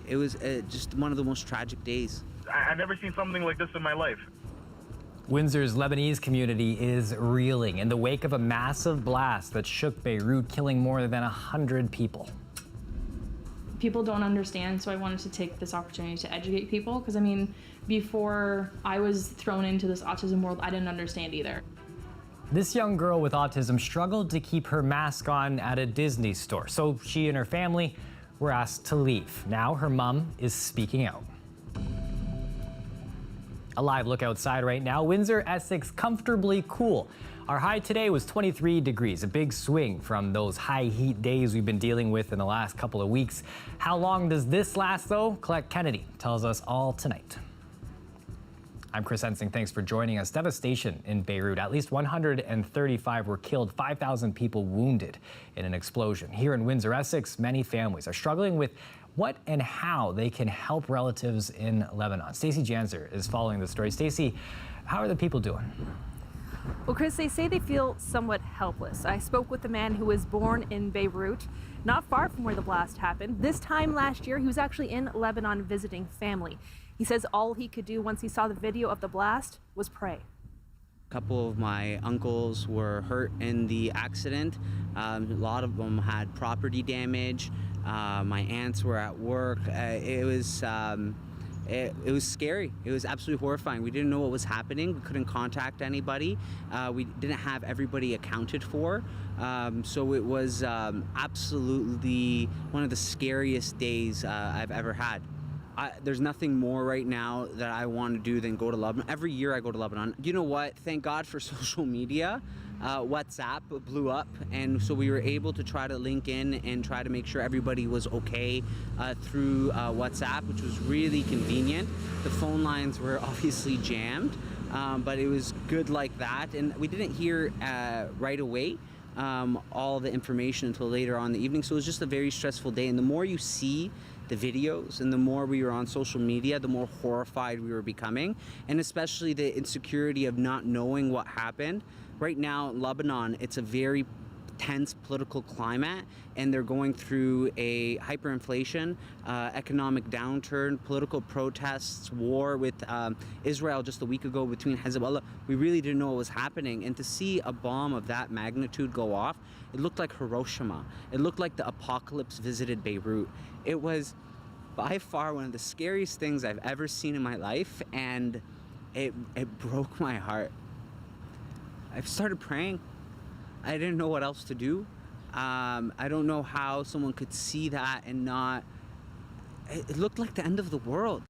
It was just one of the most tragic days. I've never seen something like this in my life. Windsor's Lebanese community is reeling in the wake of a massive blast that shook Beirut, killing more than 100 people. People don't understand, so I wanted to take this opportunity to educate people, because I mean, before I was thrown into this autism world, I didn't understand either. This young girl with autism struggled to keep her mask on at a Disney store, so she and her family were asked to leave. Now her mom is speaking out. A live look outside right now. Windsor-Essex comfortably cool. Our high today was 23 degrees, a big swing from those high heat days we've been dealing with in the last couple of weeks. How long does this last though? Colette Kennedy tells us all tonight. I'm Chris Ensing, thanks for joining us. Devastation in Beirut. At least 135 were killed, 5,000 people wounded in an explosion. Here in Windsor-Essex, many families are struggling with what and how they can help relatives in Lebanon. Stacey Janzer is following the story. Stacey, how are the people doing? Well, Chris, they say they feel somewhat helpless. I spoke with a man who was born in Beirut, not far from where the blast happened. This time last year, he was actually in Lebanon visiting family. He says all he could do once he saw the video of the blast was pray. A couple of my uncles were hurt in the accident. A lot of them had property damage. My aunts were at work. It was scary. It was absolutely horrifying. We didn't know what was happening. We couldn't contact anybody. We didn't have everybody accounted for. So it was absolutely one of the scariest days I've ever had. There's nothing more right now that I want to do than go to Lebanon. Every year I go to Lebanon. You know what? Thank God for social media. WhatsApp blew up, and so we were able to try to link in and try to make sure everybody was okay through WhatsApp, which was really convenient. The phone lines were obviously jammed, but it was good like that, and we didn't hear right away all the information until later on in the evening, so it was just a very stressful day. And the more you see the videos and the more we were on social media, the more horrified we were becoming, and especially the insecurity of not knowing what happened. Right now in Lebanon, it's a very tense political climate, and they're going through a hyperinflation, economic downturn, political protests, war with Israel just a week ago between Hezbollah. We really didn't know what was happening, and to see a bomb of that magnitude go off, it looked like Hiroshima. It looked like the apocalypse visited Beirut. It was by far one of the scariest things I've ever seen in my life, and it broke my heart. I started praying. I didn't know what else to do. I don't know how someone could see that and not. It looked like the end of the world.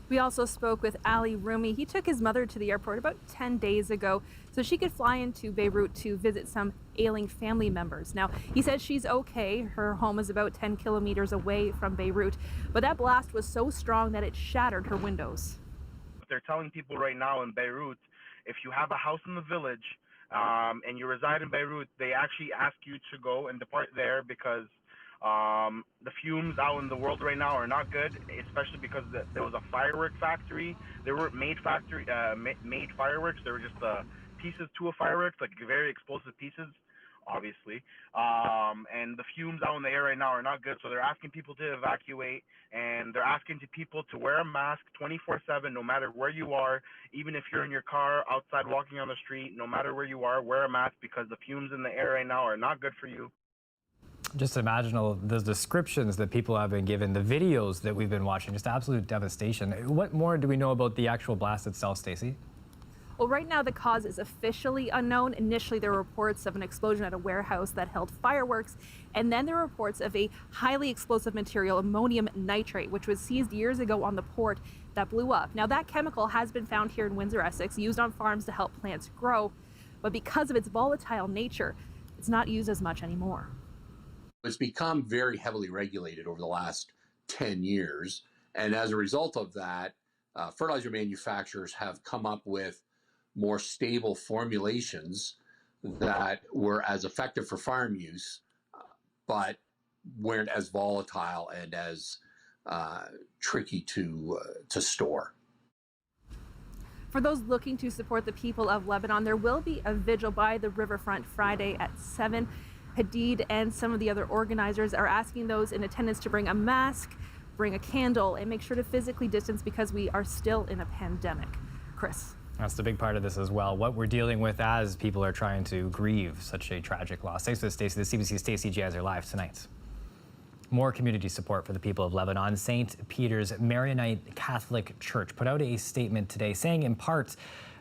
We also spoke with Ali Rumi. He took his mother to the airport about 10 days ago so she could fly into Beirut to visit some ailing family members. Now, he says she's okay. Her home is about 10 kilometers away from Beirut, but that blast was so strong that it shattered her windows. They're telling people right now in Beirut, if you have a house in the village and you reside in Beirut, they actually ask you to go and depart there because the fumes out in the world right now are not good, especially because there was a firework factory. They weren't made fireworks. They were just pieces to a fireworks, like very explosive pieces, obviously. And the fumes out in the air right now are not good. So they're asking people to evacuate, and they're asking people to wear a mask 24/7, no matter where you are. Even if you're in your car, outside, walking on the street, no matter where you are, wear a mask because the fumes in the air right now are not good for you. Just imagine all the descriptions that people have been given, the videos that we've been watching, just absolute devastation. What more do we know about the actual blast itself, Stacey? Well, right now the cause is officially unknown. Initially, there were reports of an explosion at a warehouse that held fireworks, and then there were reports of a highly explosive material, ammonium nitrate, which was seized years ago on the port that blew up. Now, that chemical has been found here in Windsor-Essex, used on farms to help plants grow, but because of its volatile nature, it's not used as much anymore. It's become very heavily regulated over the last 10 years, and as a result of that, fertilizer manufacturers have come up with more stable formulations that were as effective for farm use, but weren't as volatile and as tricky to store. For those looking to support the people of Lebanon, there will be a vigil by the riverfront Friday at 7. Hadid and some of the other organizers are asking those in attendance to bring a mask, bring a candle, and make sure to physically distance because we are still in a pandemic. Chris. That's the big part of this as well. What we're dealing with as people are trying to grieve such a tragic loss. Thanks to Stacey. The CBC Stacey Jazz are live tonight. More community support for the people of Lebanon. St. Peter's Maronite Catholic Church put out a statement today saying in part,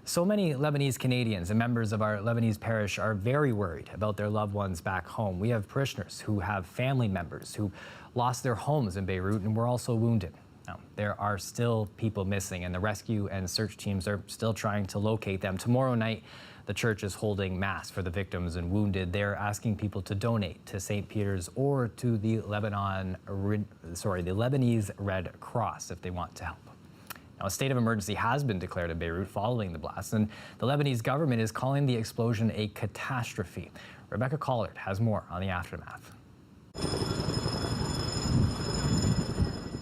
so many Lebanese Canadians and members of our Lebanese parish are very worried about their loved ones back home. We have parishioners who have family members who lost their homes in Beirut and were also wounded. Now, there are still people missing and the rescue and search teams are still trying to locate them. Tomorrow night, the church is holding mass for the victims and wounded. They're asking people to donate to St. Peter's or to the Lebanese Red Cross if they want to help. Now, a state of emergency has been declared in Beirut following the blast, and the Lebanese government is calling the explosion a catastrophe. Rebecca Collard has more on the aftermath.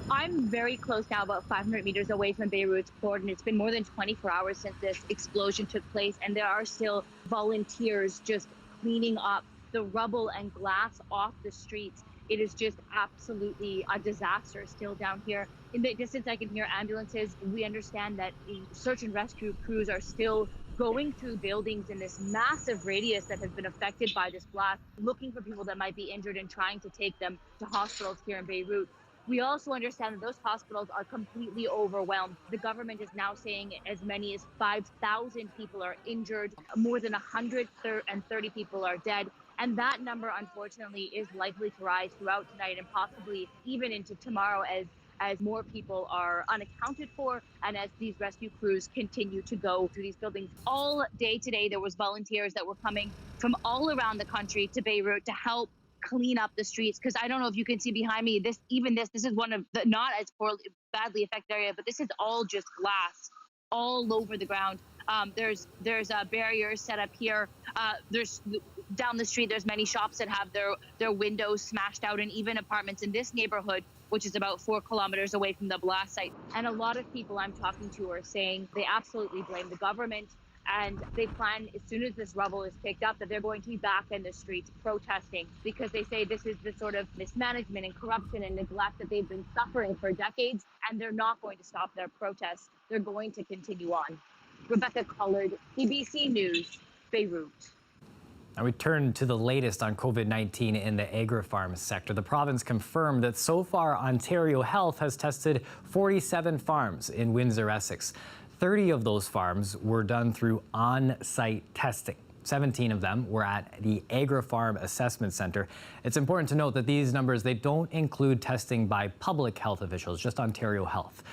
I'm very close now, about 500 meters away from Beirut's port, and it's been more than 24 hours since this explosion took place, and there are still volunteers just cleaning up the rubble and glass off the streets. It is just absolutely a disaster still down here. In the distance, I can hear ambulances. We understand that search and rescue crews are still going through buildings in this massive radius that has been affected by this blast, looking for people that might be injured and trying to take them to hospitals here in Beirut. We also understand that those hospitals are completely overwhelmed. The government is now saying as many as 5,000 people are injured, more than 130 people are dead. And that number, unfortunately, is likely to rise throughout tonight and possibly even into tomorrow as more people are unaccounted for and as these rescue crews continue to go through these buildings. All day today, there was volunteers that were coming from all around the country to Beirut to help clean up the streets, because I don't know if you can see behind me, this is one of the not as badly affected area, but this is all just glass all over the ground. There's barriers set up here. There's down the street, there's many shops that have their windows smashed out, and even apartments in this neighborhood, which is about 4 kilometers away from the blast site. And a lot of people I'm talking to are saying they absolutely blame the government, and they plan, as soon as this rubble is picked up, that they're going to be back in the streets protesting, because they say this is the sort of mismanagement and corruption and neglect that they've been suffering for decades, and they're not going to stop their protests. They're going to continue on. Rebecca Collard, CBC News, Beirut. Now we turn to the latest on COVID-19 in the agri-farm sector. The province confirmed that so far Ontario Health has tested 47 farms in Windsor-Essex. 30 of those farms were done through on-site testing. 17 of them were at the Agri-Farm Assessment Centre. It's important to note that these numbers, they don't include testing by public health officials, just Ontario Health.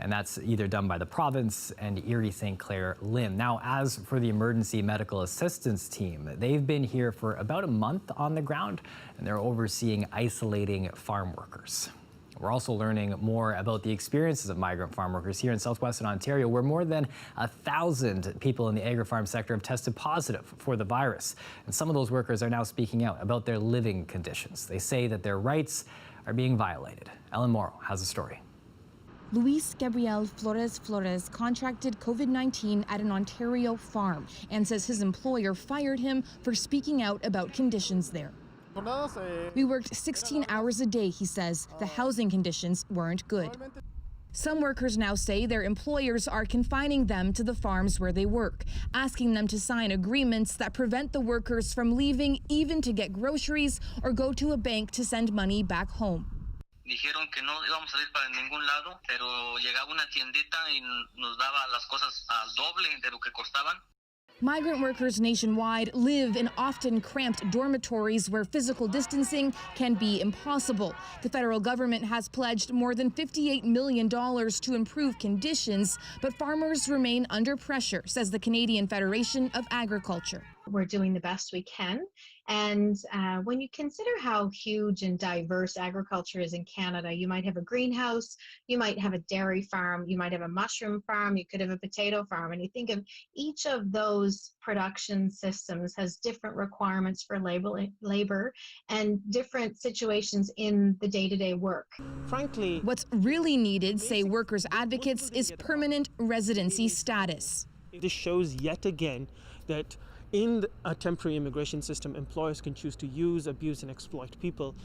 And that's either done by the province and Erie St. Clair LHIN. Now, as for the emergency medical assistance team, they've been here for about a month on the ground, and they're overseeing isolating farm workers. We're also learning more about the experiences of migrant farm workers here in southwestern Ontario, where more than 1,000 people in the agri-farm sector have tested positive for the virus. And some of those workers are now speaking out about their living conditions. They say that their rights are being violated. Ellen Morrow has a story. Luis Gabriel Flores contracted COVID-19 at an Ontario farm and says his employer fired him for speaking out about conditions there. We worked 16 hours a day, he says. The housing conditions weren't good. Some workers now say their employers are confining them to the farms where they work, asking them to sign agreements that prevent the workers from leaving even to get groceries or go to a bank to send money back home. Dijeron que no íbamos a salir para ningún lado, pero llegaba una tiendita y nos daba las cosas al doble de lo que costaban. Migrant workers nationwide live in often cramped dormitories where physical distancing can be impossible. The federal government has pledged more than $58 million to improve conditions, but farmers remain under pressure, says the Canadian Federation of Agriculture. We're doing the best we can. And when you consider how huge and diverse agriculture is in Canada, you might have a greenhouse, you might have a dairy farm, you might have a mushroom farm, you could have a potato farm. And you think of each of those production systems has different requirements for labor and different situations in the day-to-day work. Frankly, what's really needed, say workers' advocates, is permanent residency status. This shows yet again that In a temporary immigration system, employers can choose to use, abuse, and exploit people.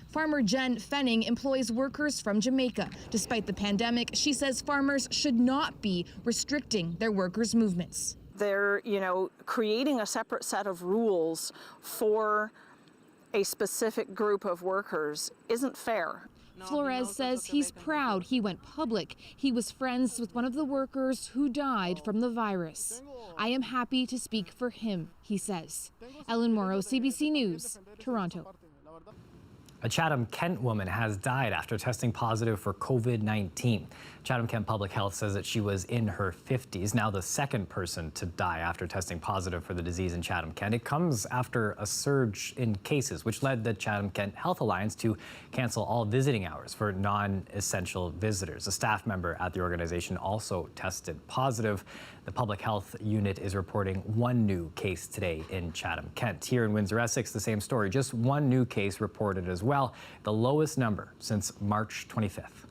Farmer Jen Fenning employs workers from Jamaica. Despite the pandemic, she says farmers should not be restricting their workers' movements. They're, creating a separate set of rules for a specific group of workers isn't fair. Flores says he's proud he went public. He was friends with one of the workers who died from the virus. I am happy to speak for him, he says. Ellen Morrow, CBC News, Toronto. A Chatham-Kent woman has died after testing positive for COVID-19. Chatham-Kent Public Health says that she was in her 50s, now the second person to die after testing positive for the disease in Chatham-Kent. It comes after a surge in cases, which led the Chatham-Kent Health Alliance to cancel all visiting hours for non-essential visitors. A staff member at the organization also tested positive. The public health unit is reporting one new case today in Chatham-Kent. Here in Windsor-Essex, the same story, just one new case reported as well, the lowest number since March 25th.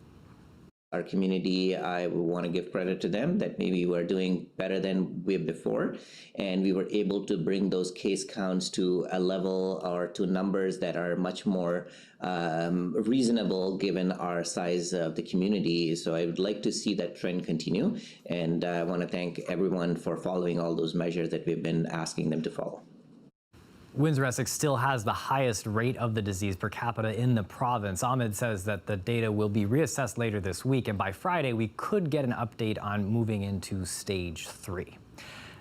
Our community, I want to give credit to them that maybe we're doing better than we have before, and we were able to bring those case counts to a level or to numbers that are much more reasonable given our size of the community. So I would like to see that trend continue, and I want to thank everyone for following all those measures that we've been asking them to follow. Windsor-Essex still has the highest rate of the disease per capita in the province. Ahmed says that the data will be reassessed later this week, and by Friday we could get an update on moving into stage 3.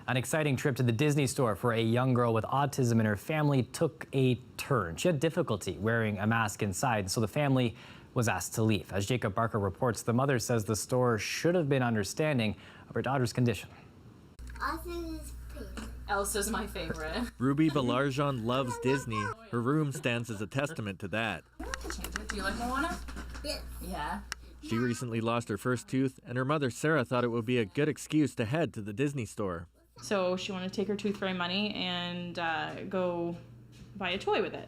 An exciting trip to the Disney store for a young girl with autism and her family took a turn. She had difficulty wearing a mask inside, so the family was asked to leave. As Jacob Barker reports, the mother says the store should have been understanding of her daughter's condition. Elsa's my favorite. Ruby Balarjan loves Disney. Her room stands as a testament to that. Do you like Moana? Yeah. She recently lost her first tooth, and her mother Sarah thought it would be a good excuse to head to the Disney store. So she wanted to take her tooth fairy money and go buy a toy with it.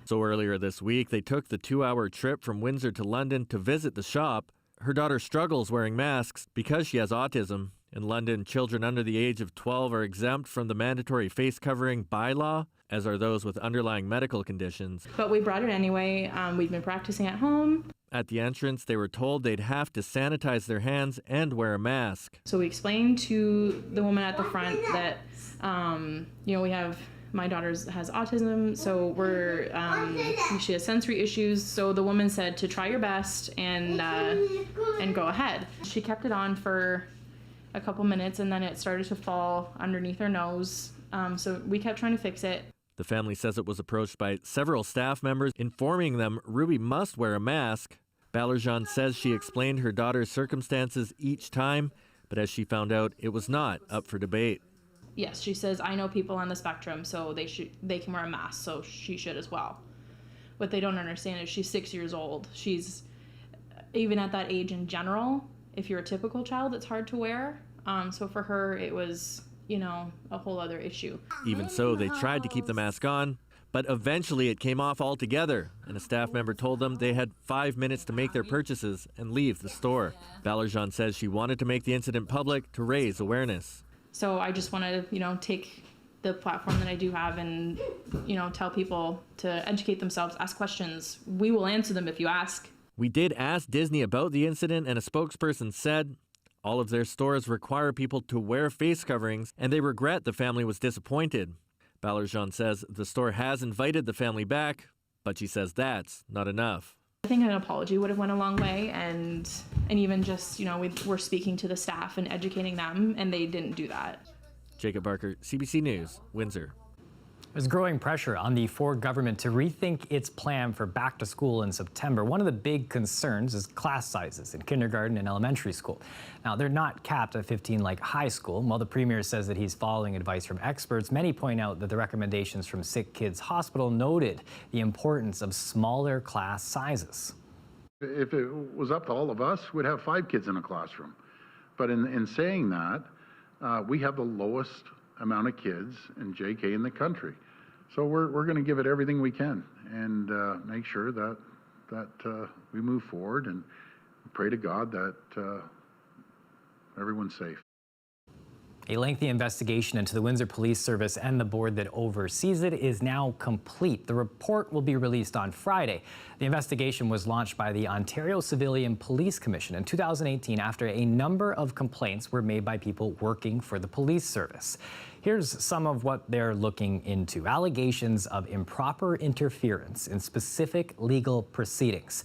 So earlier this week, they took the 2-hour trip from Windsor to London to visit the shop. Her daughter struggles wearing masks because she has autism. In London, children under the age of 12 are exempt from the mandatory face covering bylaw, as are those with underlying medical conditions. But we brought it anyway. We've been practicing at home. At the entrance, they were told they'd have to sanitize their hands and wear a mask. So we explained to the woman at the front that, we have, my daughter has autism, so she has sensory issues. So the woman said to try your best and go ahead. She kept it on for a couple minutes, and then it started to fall underneath her nose. So we kept trying to fix it. The family says it was approached by several staff members, informing them Ruby must wear a mask. Balarjan says she explained her daughter's circumstances each time, but as she found out, it was not up for debate. Yes, she says, I know people on the spectrum, so they can wear a mask, so she should as well. What they don't understand is she's 6 years old. She's, even at that age in general, if you're a typical child, it's hard to wear. So for her, it was, a whole other issue. Even so, they tried to keep the mask on, but eventually it came off altogether, and a staff member told them they had 5 minutes to make their purchases and leave the store. Balarjan says she wanted to make the incident public to raise awareness. So I just want to, take the platform that I do have and, tell people to educate themselves, ask questions. We will answer them if you ask. We did ask Disney about the incident, and a spokesperson said all of their stores require people to wear face coverings, and they regret the family was disappointed. Balarjan says the store has invited the family back, but she says that's not enough. I think an apology would have went a long way, and even just, we're speaking to the staff and educating them, and they didn't do that. Jacob Barker, CBC News, Windsor. There's growing pressure on the Ford government to rethink its plan for back to school in September. One of the big concerns is class sizes in kindergarten and elementary school. Now, they're not capped at 15 like high school. While the Premier says that he's following advice from experts, many point out that the recommendations from Sick Kids Hospital noted the importance of smaller class sizes. If it was up to all of us, we'd have 5 kids in a classroom. But in saying that, we have the lowest amount of kids in JK in the country. So we're going to give it everything we can and make sure that we move forward and pray to God that everyone's safe. A lengthy investigation into the Windsor Police Service and the board that oversees it is now complete. The report will be released on Friday. The investigation was launched by the Ontario Civilian Police Commission in 2018 after a number of complaints were made by people working for the police service. Here's some of what they're looking into. Allegations of improper interference in specific legal proceedings.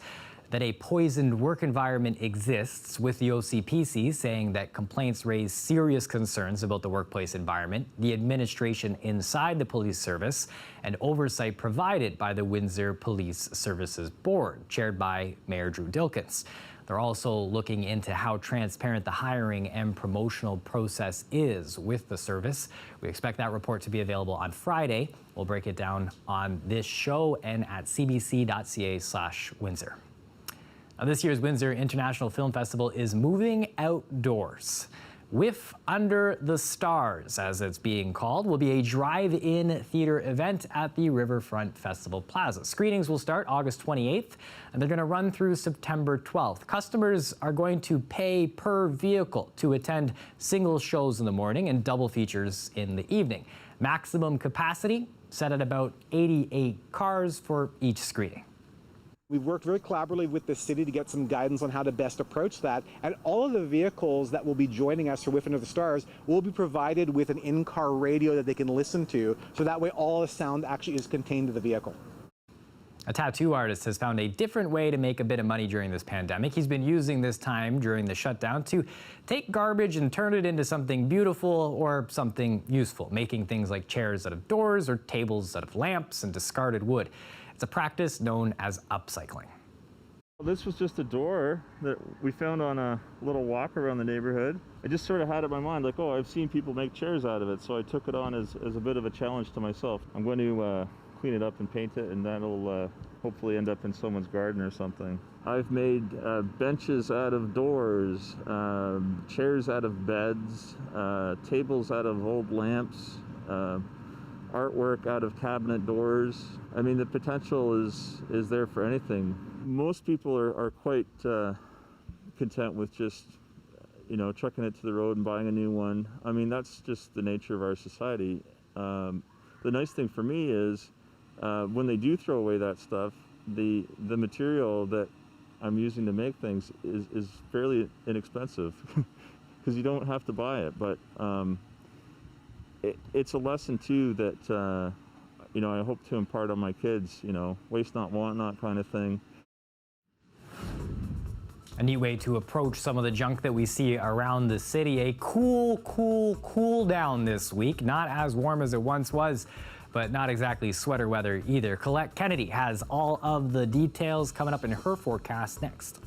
That a poisoned work environment exists, with the OCPC saying that complaints raise serious concerns about the workplace environment, the administration inside the police service, and oversight provided by the Windsor Police Services Board, chaired by Mayor Drew Dilkens. They're also looking into how transparent the hiring and promotional process is with the service. We expect that report to be available on Friday. We'll break it down on this show and at cbc.ca/Windsor. Now, this year's Windsor International Film Festival is moving outdoors. Whiff Under the Stars, as it's being called, will be a drive-in theater event at the Riverfront Festival Plaza. Screenings will start August 28th, and they're going to run through September 12th. Customers are going to pay per vehicle to attend single shows in the morning and double features in the evening. Maximum capacity set at about 88 cars for each screening. We've worked very collaboratively with the city to get some guidance on how to best approach that. And all of the vehicles that will be joining us for Whiff Under the Stars will be provided with an in-car radio that they can listen to. So that way all the sound actually is contained to the vehicle. A tattoo artist has found a different way to make a bit of money during this pandemic. He's been using this time during the shutdown to take garbage and turn it into something beautiful or something useful, making things like chairs out of doors or tables out of lamps and discarded wood. It's a practice known as upcycling. This was just a door that we found on a little walk around the neighborhood. I just sort of had it in my mind, like, oh, I've seen people make chairs out of it, so I took it on as a bit of a challenge to myself. I'm going to clean it up and paint it, and that'll hopefully end up in someone's garden or something. I've made benches out of doors, chairs out of beds, tables out of old lamps, artwork out of cabinet doors. I mean, the potential is there for anything. Most people are quite content with just, trucking it to the road and buying a new one. I mean, that's just the nature of our society. The nice thing for me is when they do throw away that stuff, the material that I'm using to make things is fairly inexpensive because you don't have to buy it. But it's a lesson too that I hope to impart on my kids, waste not, want not kind of thing. A neat way to approach some of the junk that we see around the city. A cool down this week. Not as warm as it once was, but not exactly sweater weather either. Colette Kennedy has all of the details coming up in her forecast next.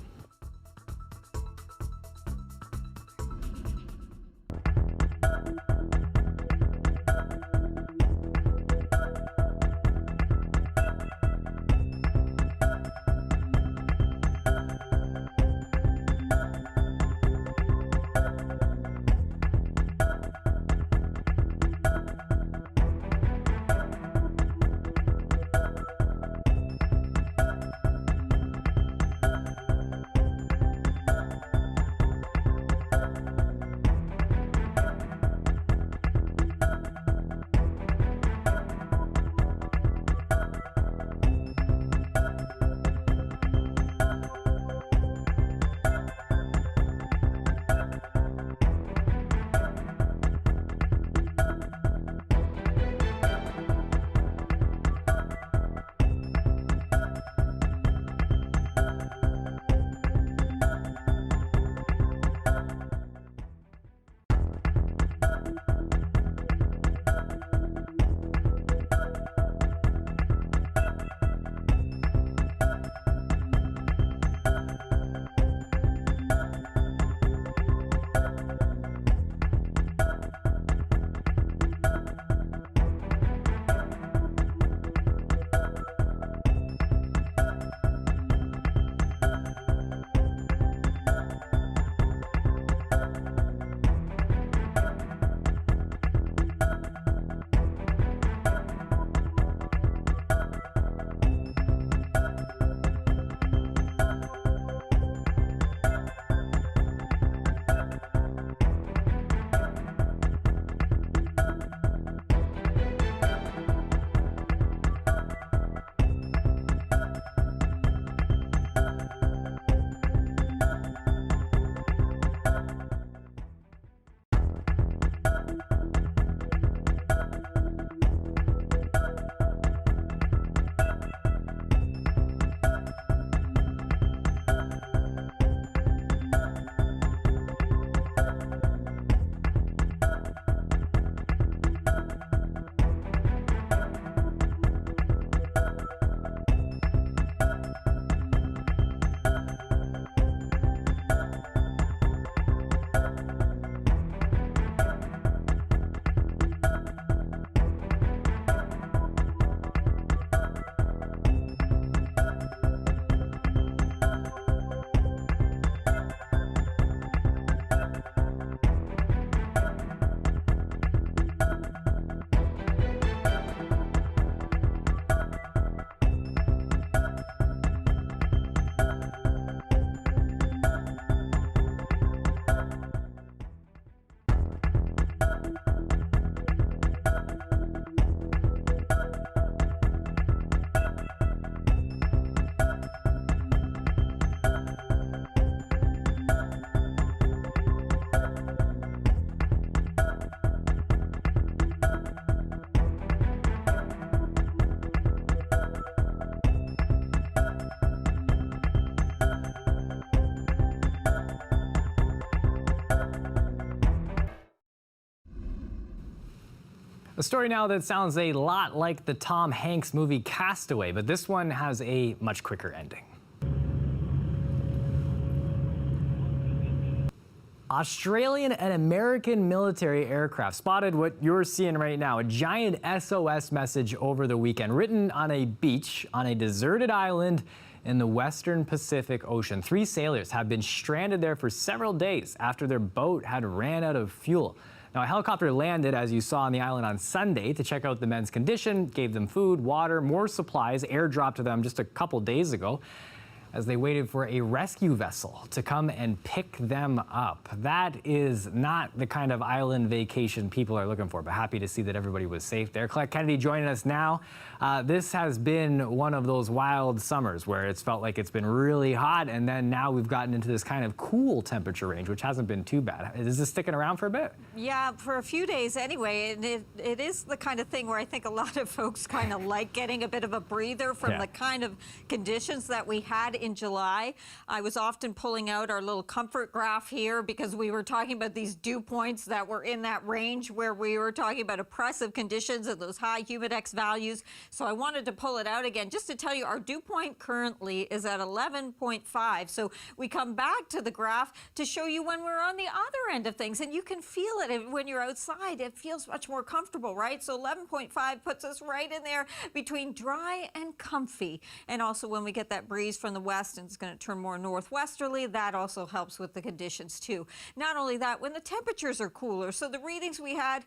A story now that sounds a lot like the Tom Hanks movie Castaway, but this one has a much quicker ending. Australian and American military aircraft spotted what you're seeing right now, a giant SOS message over the weekend, written on a beach on a deserted island in the western Pacific Ocean. 3 sailors have been stranded there for several days after their boat had ran out of fuel. Now, a helicopter landed, as you saw, on the island on Sunday to check out the men's condition, gave them food, water, more supplies, airdropped to them just a couple days ago, as they waited for a rescue vessel to come and pick them up. That is not the kind of island vacation people are looking for, but happy to see that everybody was safe there. Colette Kennedy joining us now. This has been one of those wild summers where it's felt like it's been really hot, and then now we've gotten into this kind of cool temperature range, which hasn't been too bad. Is this sticking around for a bit? Yeah, for a few days anyway. And it is the kind of thing where I think a lot of folks kind of like getting a bit of a breather from the kind of conditions that we had in July. I was often pulling out our little comfort graph here because we were talking about these dew points that were in that range where we were talking about oppressive conditions and those high humidex values. So I wanted to pull it out again just to tell you our dew point currently is at 11.5. So we come back to the graph to show you when we're on the other end of things, and you can feel it when you're outside. It feels much more comfortable, right? So 11.5 puts us right in there between dry and comfy. And also when we get that breeze from the west and it's going to turn more northwesterly, that also helps with the conditions too. Not only that, when the temperatures are cooler, so the readings we had,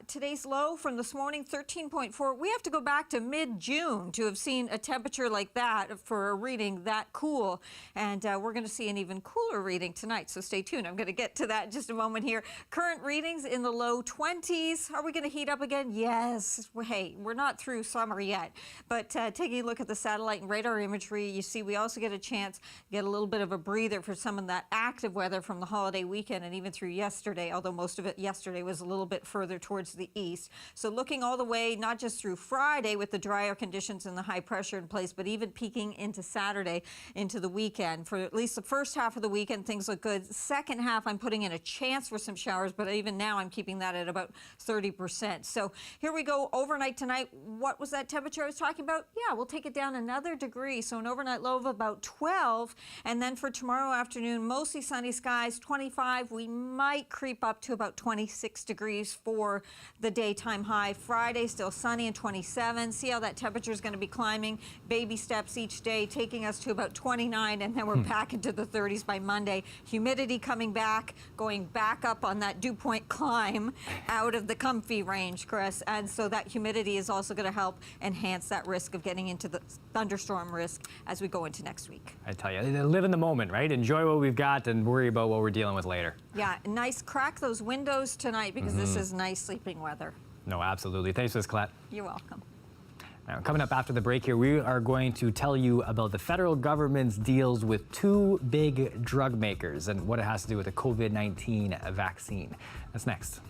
today's low from this morning, 13.4. We have to go back to mid-June to have seen a temperature like that for a reading that cool. And we're going to see an even cooler reading tonight, so stay tuned. I'm going to get to that in just a moment here. Current readings in the low 20s. Are we going to heat up again? Yes. Hey, we're not through summer yet. But taking a look at the satellite and radar imagery, you see we also get a chance to get a little bit of a breather for some of that active weather from the holiday weekend and even through yesterday, although most of it yesterday was a little bit further towards the east. So looking all the way, not just through Friday with the drier conditions and the high pressure in place, but even peaking into Saturday, into the weekend. For at least the first half of the weekend, things look good. Second half, I'm putting in a chance for some showers, but even now I'm keeping that at about 30%. So here we go. Overnight tonight, what was that temperature I was talking about? Yeah, we'll take it down another degree. So an overnight low of about 12. And then for tomorrow afternoon, mostly sunny skies, 25. We might creep up to about 26 degrees for the daytime high. Friday, still sunny and 27. See how that temperature is going to be climbing. Baby steps each day, taking us to about 29. And then we're back into the 30s by Monday. Humidity coming back, going back up on that dew point climb out of the comfy range, Chris. And so that humidity is also going to help enhance that risk of getting into the thunderstorm risk as we go into next week. I tell you, live in the moment, right? Enjoy what we've got and worry about what we're dealing with later. Yeah, nice. Crack those windows tonight because this is nice sleeping weather. No, absolutely. Thanks for this, Colette. You're welcome. Now, coming up after the break here, we are going to tell you about the federal government's deals with 2 big drug makers and what it has to do with the COVID-19 vaccine. That's next.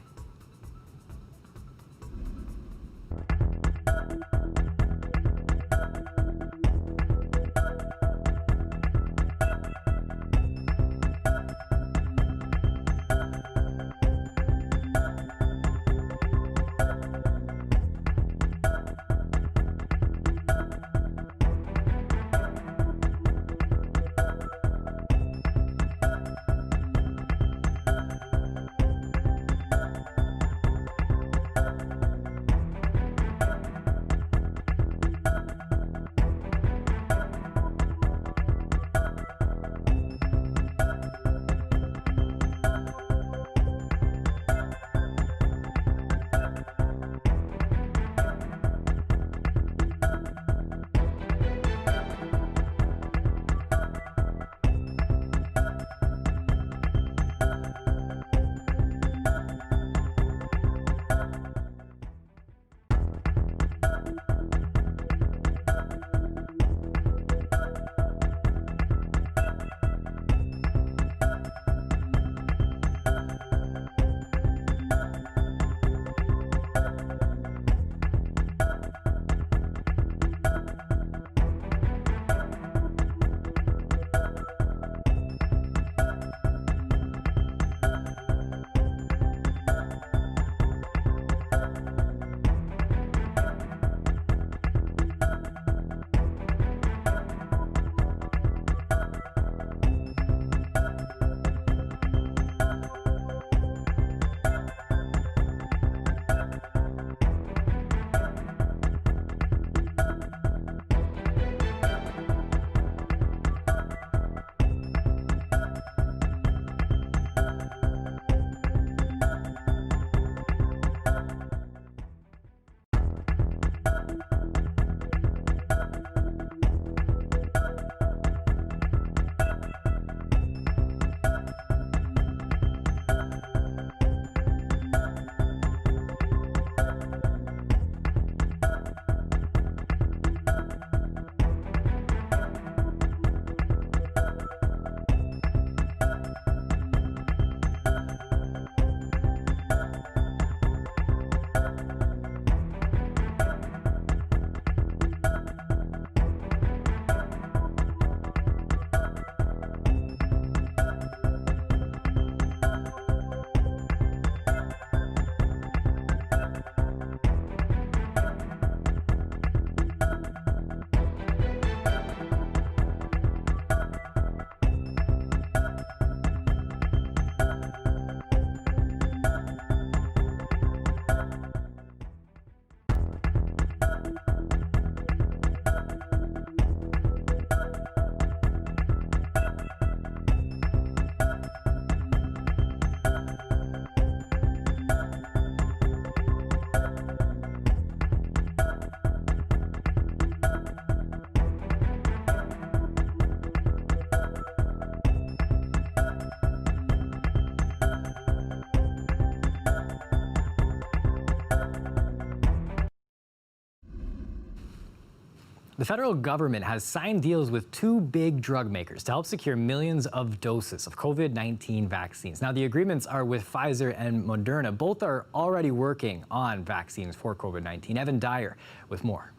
The federal government has signed deals with two big drug makers to help secure millions of doses of COVID-19 vaccines. Now, the agreements are with Pfizer and Moderna. Both are already working on vaccines for COVID-19. Evan Dyer with more.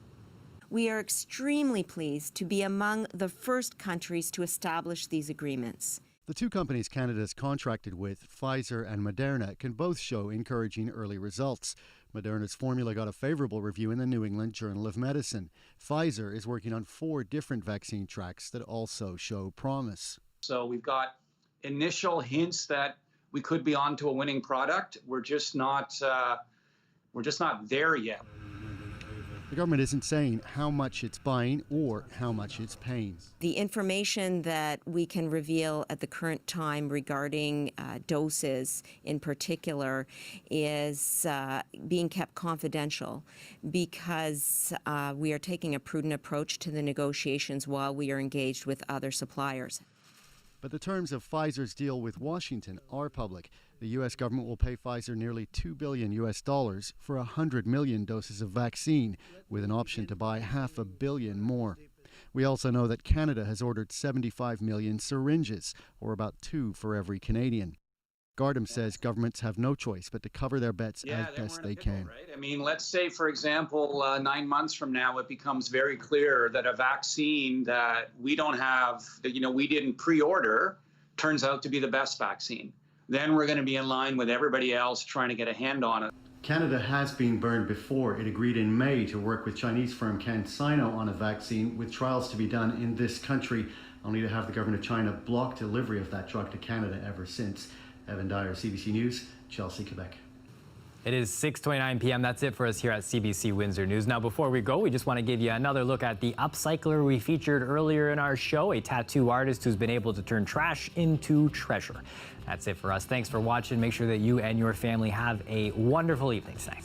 We are extremely pleased to be among the first countries to establish these agreements. The two companies Canada's contracted with, Pfizer and Moderna, can both show encouraging early results. Moderna's formula got a favorable review in the New England Journal of Medicine. Pfizer is working on 4 different vaccine tracks that also show promise. So we've got initial hints that we could be onto a winning product. We're just not there yet. The government isn't saying how much it's buying or how much it's paying. The information that we can reveal at the current time regarding doses in particular is being kept confidential because we are taking a prudent approach to the negotiations while we are engaged with other suppliers. But the terms of Pfizer's deal with Washington are public. The U.S. government will pay Pfizer nearly $2 billion for 100 million doses of vaccine, with an option to buy 500 million more. We also know that Canada has ordered 75 million syringes, or about 2 for every Canadian. Gardam says governments have no choice but to cover their bets as best they can. Right? I mean, let's say, for example, 9 months from now, it becomes very clear that a vaccine that we don't have, that we didn't pre-order, turns out to be the best vaccine. Then we're going to be in line with everybody else trying to get a hand on it. Canada has been burned before. It agreed in May to work with Chinese firm CanSino on a vaccine, with trials to be done in this country, only to have the government of China block delivery of that drug to Canada ever since. Evan Dyer, CBC News, Chelsea, Quebec. It is 6:29 p.m. That's it for us here at CBC Windsor News. Now, before we go, we just want to give you another look at the upcycler we featured earlier in our show, a tattoo artist who's been able to turn trash into treasure. That's it for us. Thanks for watching. Make sure that you and your family have a wonderful evening tonight.